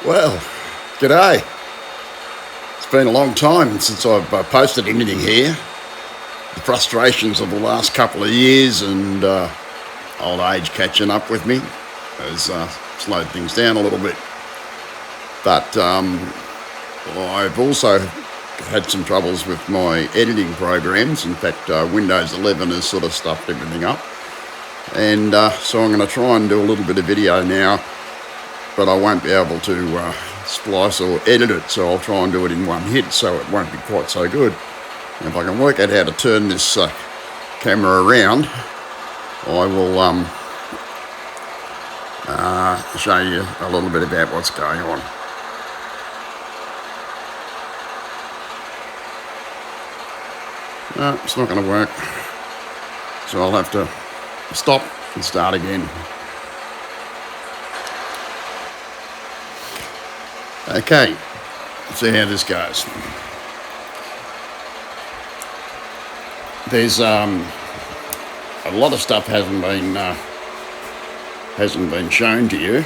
Well, g'day. It's been a long time since I've posted anything here. The frustrations of the last couple of years and old age catching up with me has slowed things down a little bit. But I've also had some troubles with my editing programs. In fact, Windows 11 has sort of stuffed everything up. And so I'm going to try and do a little bit of video now, but I won't be able to splice or edit it, so I'll try and do it in one hit, so it won't be quite so good. And if I can work out how to turn this camera around, I will show you a little bit about what's going on. No, it's not going to work, so I'll have to stop and start again. Okay, let's see how this goes. There's a lot of stuff hasn't been shown to you.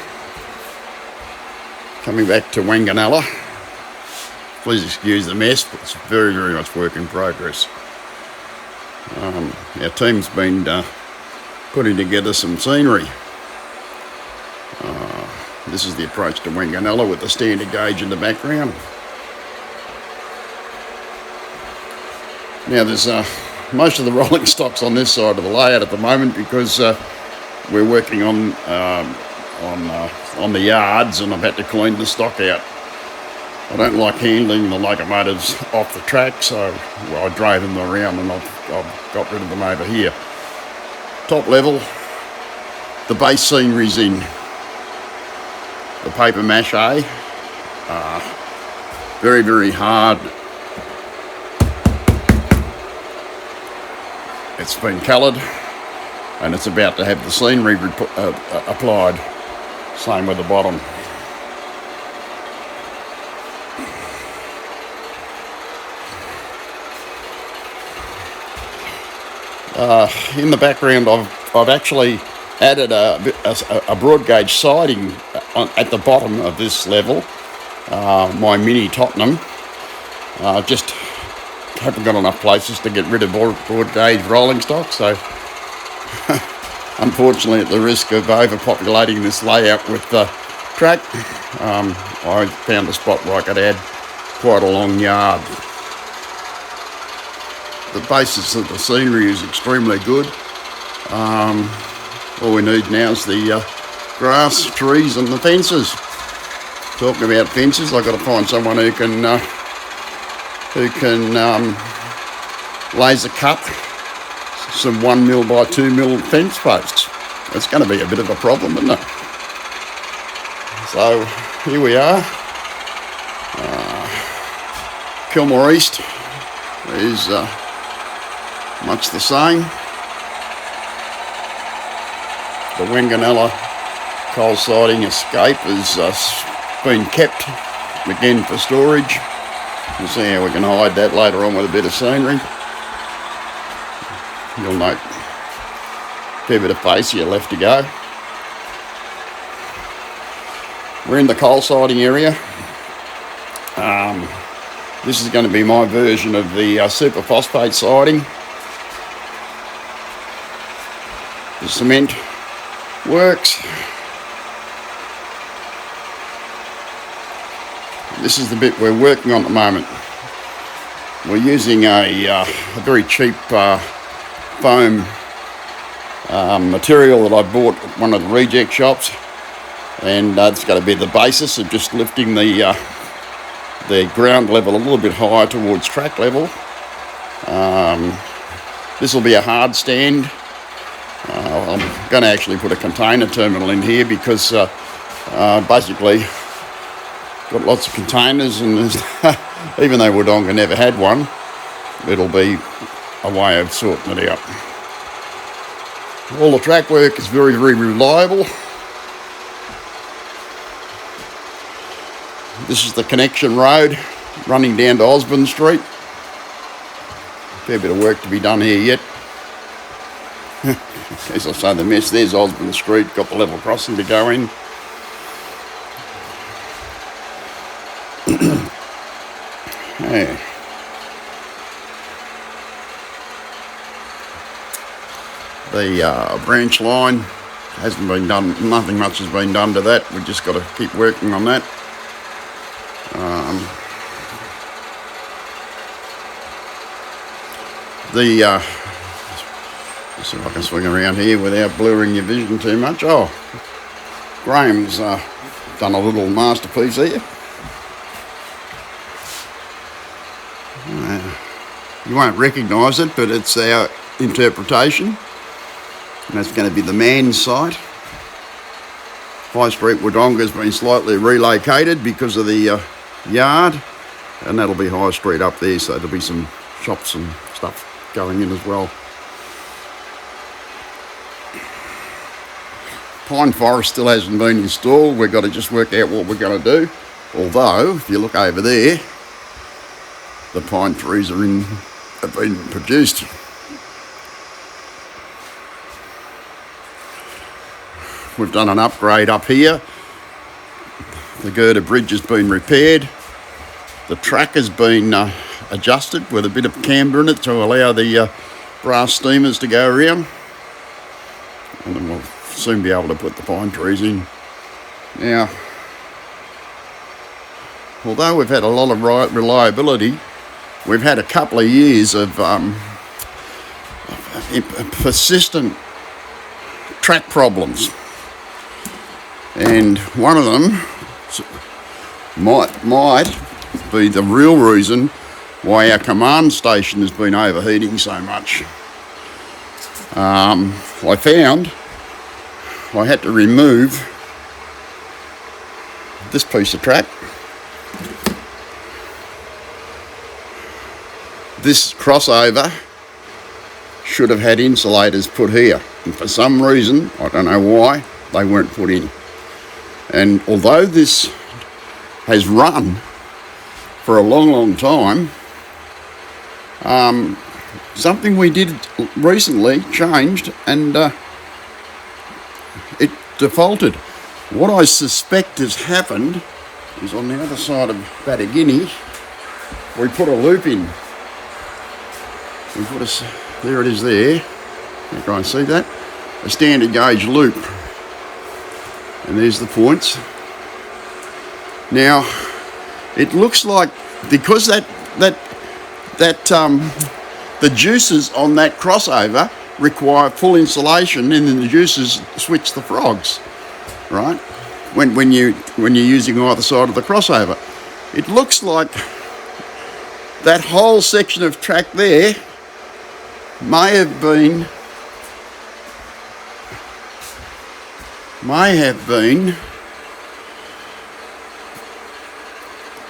Coming back to Wanganella, please excuse the mess, but it's very, very much work in progress. Our team's been putting together some scenery. This is the approach to Wanganella with the standard gauge in the background. Now there's most of the rolling stock's on this side of the layout at the moment because we're working on the yards, and I've had to clean the stock out. I don't like handling the locomotives off the track, so I drove them around and I've got rid of them over here. Top level, the base scenery's in the paper mache, very, very hard. It's been coloured and it's about to have the scenery applied. Same with the bottom. In the background, I've actually added a broad gauge siding at the bottom of this level, my mini Tottenham. Just haven't got enough places to get rid of broad gauge rolling stock, so unfortunately, at the risk of overpopulating this layout with the track, I found a spot where I could add quite a long yard. The basis of the scenery is extremely good. All we need now is the grass, trees and the fences. Talking about fences, I've got to find someone who can laser cut some 1mm by 2mm fence posts. It's going to be a bit of a problem, isn't it? So here we are. Kilmore East is much the same. The Wanganella coal siding escape has been kept again for storage. We'll see how we can hide that later on with a bit of scenery. You'll note a fair bit of fascia left to go. We're in the coal siding area. This is going to be my version of the superphosphate siding. The cement works. This is the bit we're working on at the moment. We're using a very cheap foam material that I bought at one of the reject shops, and it's going to be the basis of just lifting the ground level a little bit higher towards track level. This will be a hard stand. I'm going to actually put a container terminal in here because basically got lots of containers, and even though Wodonga never had one, it'll be a way of sorting it out. All the track work is very, very reliable. This is the connection road running down to Osborne Street. Fair bit of work to be done here yet. As I say, the mess, there's Osborne Street, got the level crossing to go in. Yeah. The branch line hasn't been done, nothing much has been done to that. We've just got to keep working on that. Let's see if I can swing around here without blurring your vision too much. Oh, Graham's done a little masterpiece here. You won't recognise it, but it's our interpretation. And that's going to be the man's site. High Street Wodonga has been slightly relocated because of the yard, and that'll be High Street up there, so there'll be some shops and stuff going in as well. Pine forest still hasn't been installed. We've got to just work out what we're going to do. Although, if you look over there, the pine trees have been produced. We've done an upgrade up here. The girder bridge has been repaired. The track has been adjusted with a bit of camber in it to allow the brass steamers to go around. And then we'll soon be able to put the pine trees in. Now, although we've had a lot of reliability, we've had a couple of years of persistent track problems. And one of them might be the real reason why our command station has been overheating so much. I found I had to remove this piece of track. This crossover should have had insulators put here, and for some reason, I don't know why, they weren't put in. And although this has run for a long time, something we did recently changed and it defaulted. What I suspect has happened is on the other side of Bataguinea, we put a loop in. There it is there. You can see that? A standard gauge loop. And there's the points. Now, it looks like because the juices on that crossover require full insulation, and then the juices switch the frogs, right? When you're using either side of the crossover, it looks like that whole section of track there may have been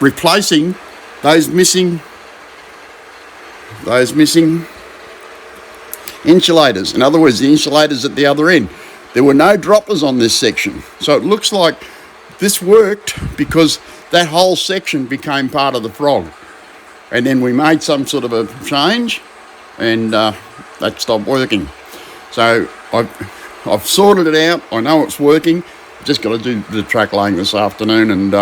replacing those missing insulators. In other words, the insulators at the other end. There were no droppers on this section. So it looks like this worked because that whole section became part of the frog. And then we made some sort of a change and that stopped working. So I've sorted it out. I know it's working. Just got to do the track laying this afternoon and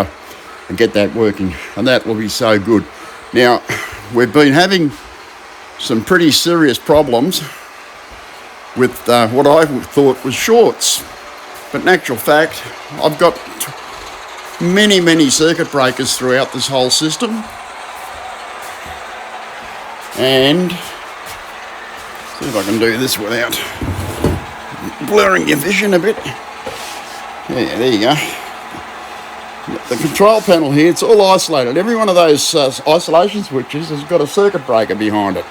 get that working. And that will be so good. Now, we've been having some pretty serious problems with what I thought was shorts. But in actual fact, I've got many circuit breakers throughout this whole system. And see if I can do this without blurring your vision a bit. Yeah, there you go. The control panel here, it's all isolated. Every one of those isolation switches has got a circuit breaker behind it.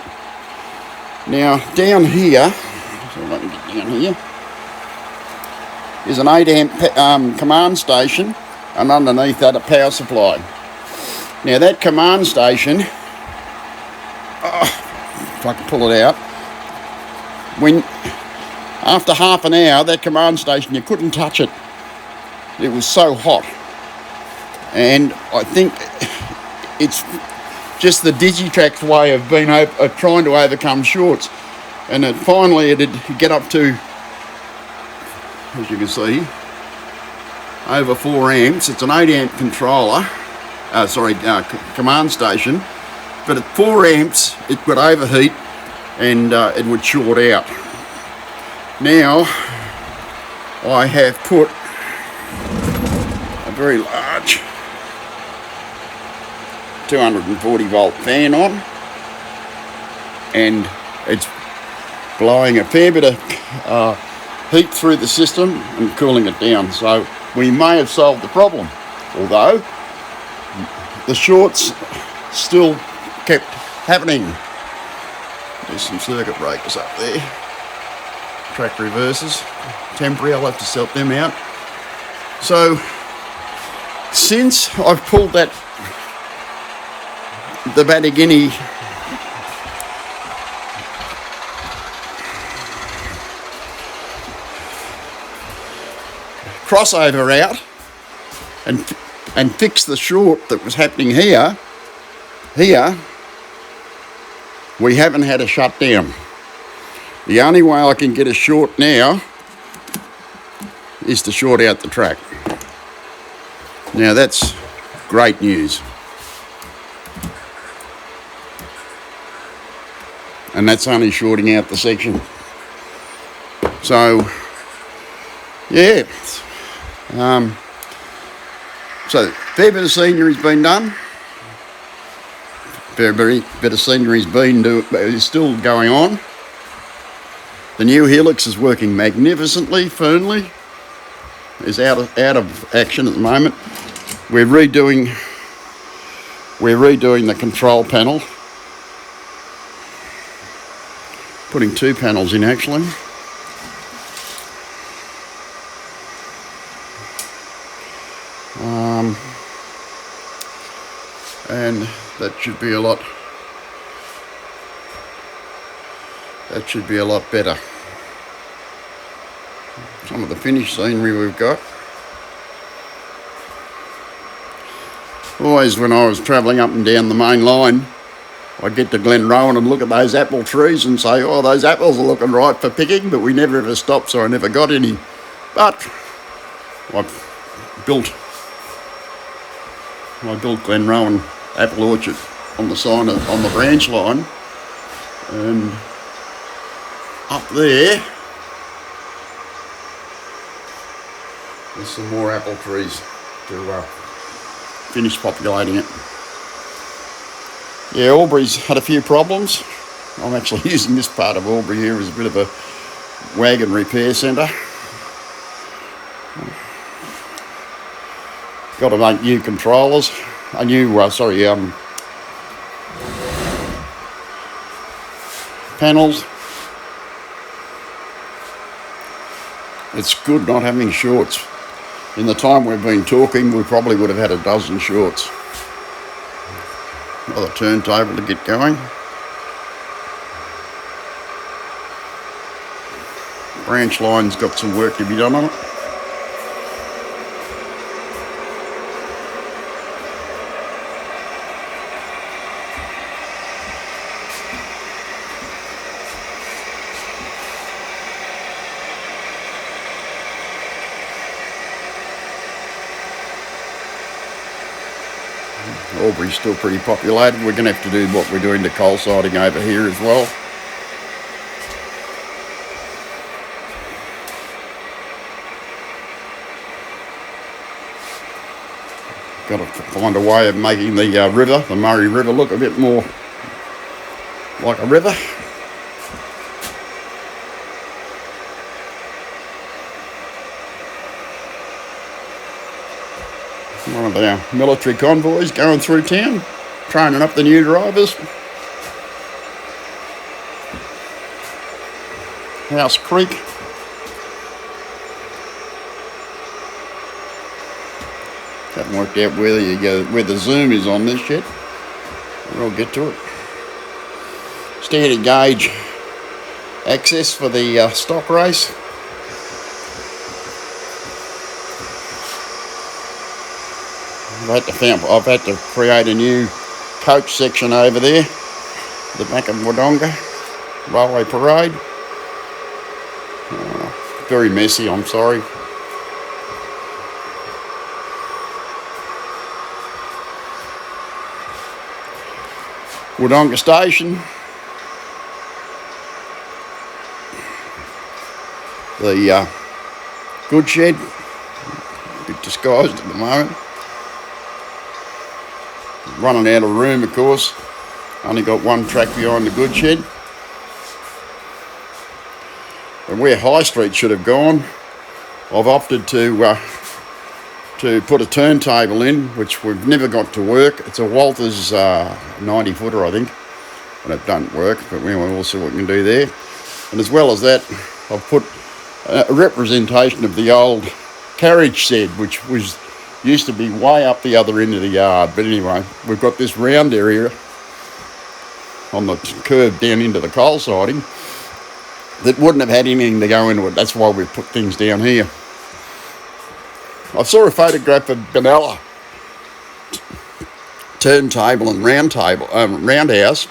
Now, down here, so if I can get down here, is an 8 amp command station, and underneath that a power supply. Now that command station, if I can pull it out, after half an hour, that command station, you couldn't touch it. It was so hot. And I think it's just the Digitrack's way of trying to overcome shorts. And finally it'd get up to, as you can see, over 4 amps. It's an 8 amp controller, command station, but at 4 amps it would overheat and it would short out. Now I have put a very large 240 volt fan on, and it's blowing a fair bit of heat through the system and cooling it down. So we may have solved the problem, although the shorts still kept happening. There's some circuit breakers up there. Track reversers, temporary, I'll have to sort them out. So since I've pulled the Battagini crossover out and fixed the short that was happening here, we haven't had a shutdown. The only way I can get a short now is to short out the track. Now that's great news. And that's only shorting out the section. So, yeah. So, fair bit of scenery's been done. Fair bit of scenery's is still going on. The new helix is working magnificently. Fernley is out of action at the moment. We're redoing the control panel. Putting 2 panels in actually. And that should be a lot better. Some of the finished scenery we've got. Always when I was travelling up and down the main line, I'd get to Glenrowan and look at those apple trees and say, oh, those apples are looking right for picking, but we never ever stopped, so I never got any. But I built Glenrowan apple orchard on the sign on the branch line, and up there's some more apple trees to finish populating it. Yeah, Albury's had a few problems. I'm actually using this part of Albury here as a bit of a wagon repair centre. Got to make new controllers, panels. It's good not having shorts. In the time we've been talking, we probably would have had a dozen shorts. Another turntable to get going. Branch line's got some work to be done on it. Albury's still pretty populated. We're going to have to do what we're doing to coal siding over here as well. Got to find a way of making the river, the Murray River, look a bit more like a river. One of our military convoys going through town, training up the new drivers. House Creek. Haven't worked out where the zoom is on this yet. We'll get to it. Standard gauge access for the stock race. I've had to create a new coach section over there, the back of Wodonga Railway Parade. Very messy, I'm sorry. Wodonga Station. The goods shed, a bit disguised at the moment. Running out of room, of course. Only got one track behind the goods shed. And where High Street should have gone, I've opted to put a turntable in, which we've never got to work. It's a Walters 90 footer, I think, and it doesn't work, but we'll see what we can do there. And as well as that, I've put a representation of the old carriage shed, which used to be way up the other end of the yard. But anyway, we've got this round area on the curve down into the coal siding that wouldn't have had anything to go into it. That's why we've put things down here. I saw a photograph of Benalla turntable and roundhouse,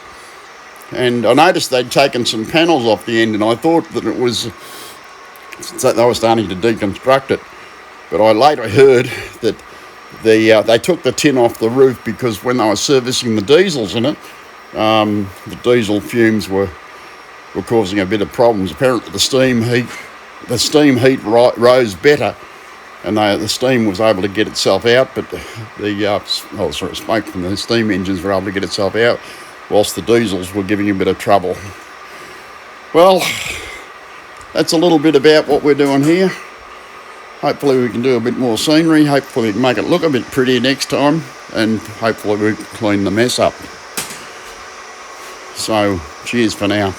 and I noticed they'd taken some panels off the end, and I thought that it was that they were starting to deconstruct it. But I later heard that they took the tin off the roof because when they were servicing the diesels in it, the diesel fumes were causing a bit of problems. Apparently the steam heat rose better, and the steam was able to get itself out, but smoke from the steam engines were able to get itself out, whilst the diesels were giving a bit of trouble. Well, that's a little bit about what we're doing here. Hopefully we can do a bit more scenery. Hopefully we can make it look a bit prettier next time, and hopefully we can clean the mess up. So, cheers for now.